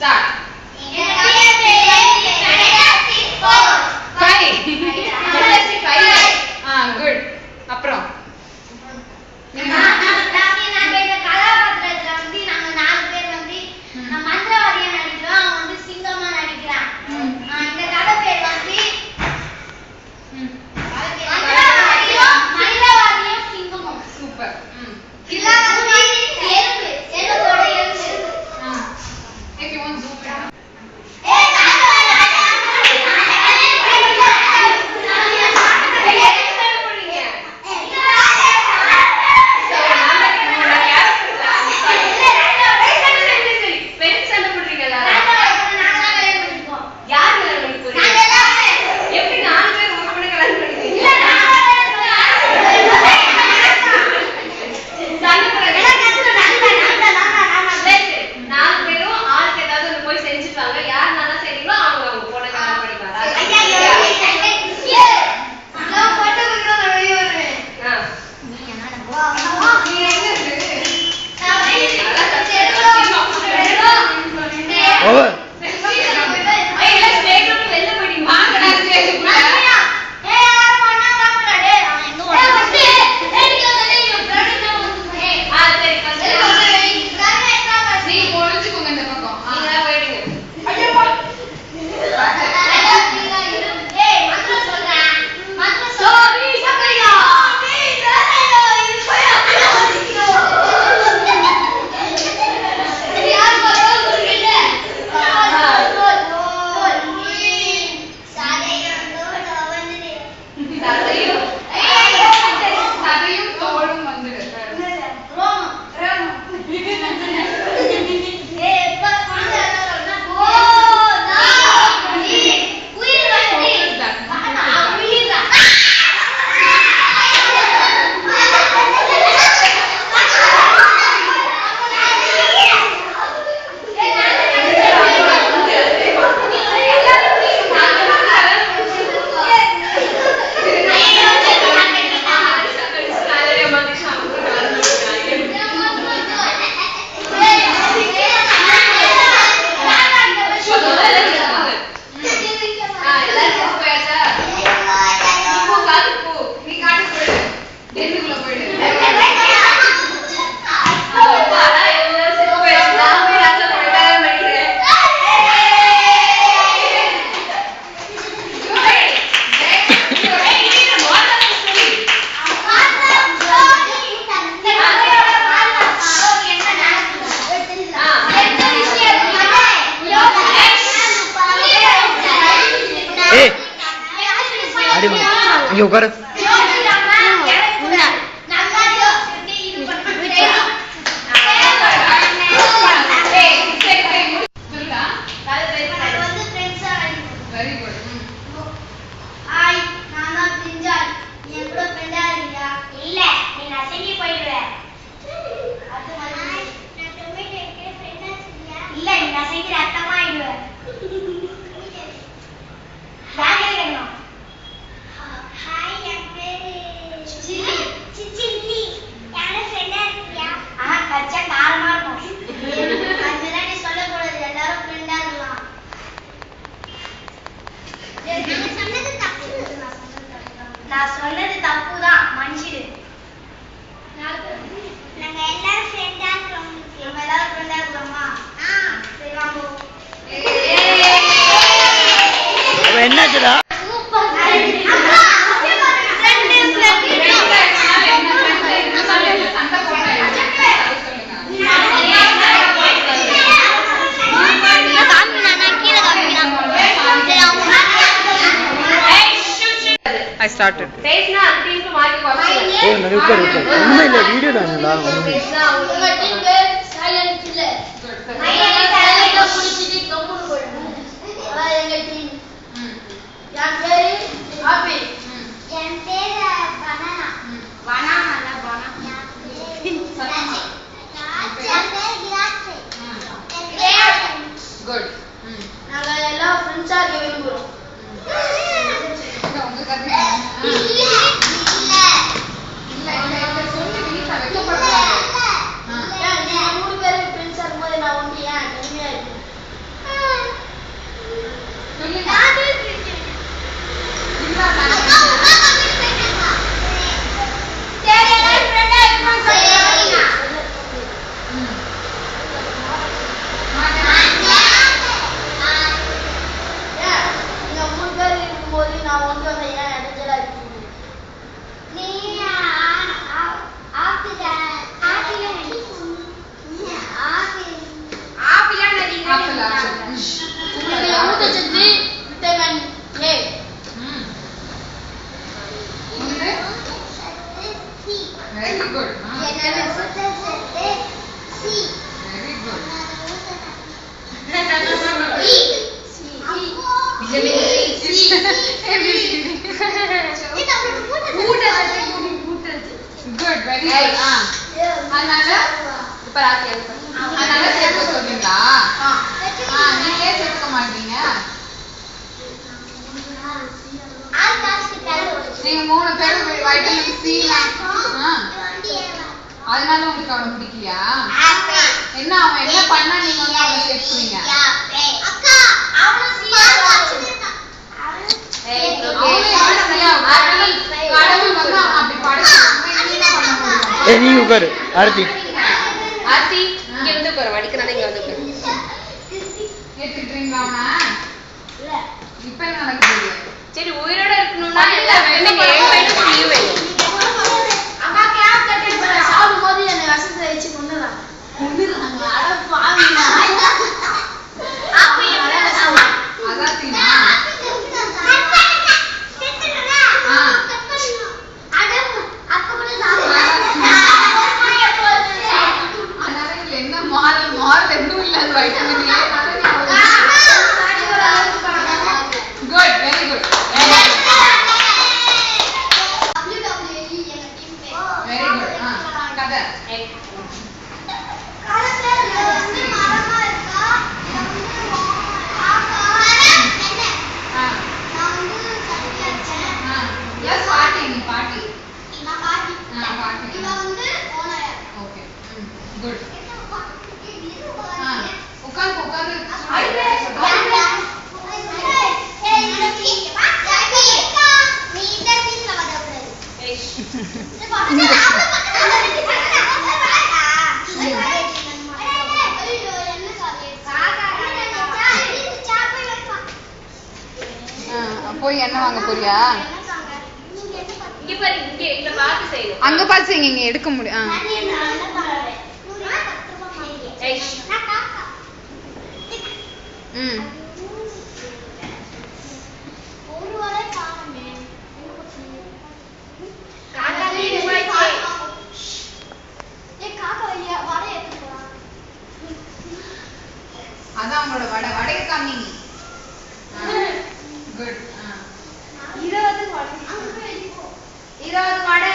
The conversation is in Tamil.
ஸ்டார்ட். குட். அப்புறம் இங்க உட்காரு. நான் சொன்னது தப்புதான், மன்னிச்சிடு. நாங்க எல்லாரும் ஃப்ரெண்டா இருக்கோம். நம்ம எல்லாரும் ஃப்ரெண்டா இருக்கோமா? சரி வாங்க. என்னாச்சுடா? I started. பேஸ்னா அந்த டீம்க்கு மார்க் குறைச்சு. ஓ நான் உட்கார் உட்கார். ஒண்ணுமே இல்ல வீடியோ தானடா. பேஸ்னா உங்க டீம்ல சைலன்ஸ் இல்ல. சைலன்ஸா புடிச்சிட்டு கம்முனு போடுங்க. எங்க டீம். யார் பேரு? ஹாப்பி. என் பேரு பனானா. பனானா இல்ல பனானா. சச்சி. என் பேரு கிராசி. Good. நாங்க எல்லாம் ஃப்ரெண்ட்ஸா இருக்க விரும்புறோம். ஊட்டச்சத்து விட்டமின் ஏ. Very good. ஊட்டச்சத்து C. Very good. Good very good. அதனால இப்ப ராசி அதனால சேர்க்க சொல்றீங்களா? நீங்க ஏன் சேர்க்க மாட்டீங்க? நீங்க 3 பேரும் வைட்டமின் சி அதனால உங்களுக்கு அவனை பிடிக்கலையா? என்ன அவன் என்ன பண்ணா நீங்க வந்து அவனை சேர்த்துவீங்க? கடவுள் வந்து அவன் அப்படி படைச்சு நீ உட்காரு ஆர்த்தி. ஆர்த்தி இங்க வந்து உட்காரு. வடிக்கிறானே இங்க வந்து உட்காரு. ஏத்துக்கிட்டீங்களா அவனை? இப்ப என்ன நடக்குது? சரி உயிரோட இருக்கணும்னா எல்லா வேணும் வேணும் லீவ் வேணும். அம்மா கேப் கட்டி சாப்பிடும்போது என்ன விஷத்தை வச்சு கொண்டுறாங்க. அட பாவிங்களா. அதாத்தீனா என்ன மாறல் எதுவும் இல்ல அந்த vitamin A. Good very good very good. கதை பாட்டி நீ பாட்டி ஓகே குட். உட்காந்து உட்காந்து போய் என்ன வாங்க போறியா? அங்க பார்த்து செய்யுங்க, இங்க எடுக்க முடியும். அதான் உங்களோட வடை வடையை காமிங்க. குட். 20 வடை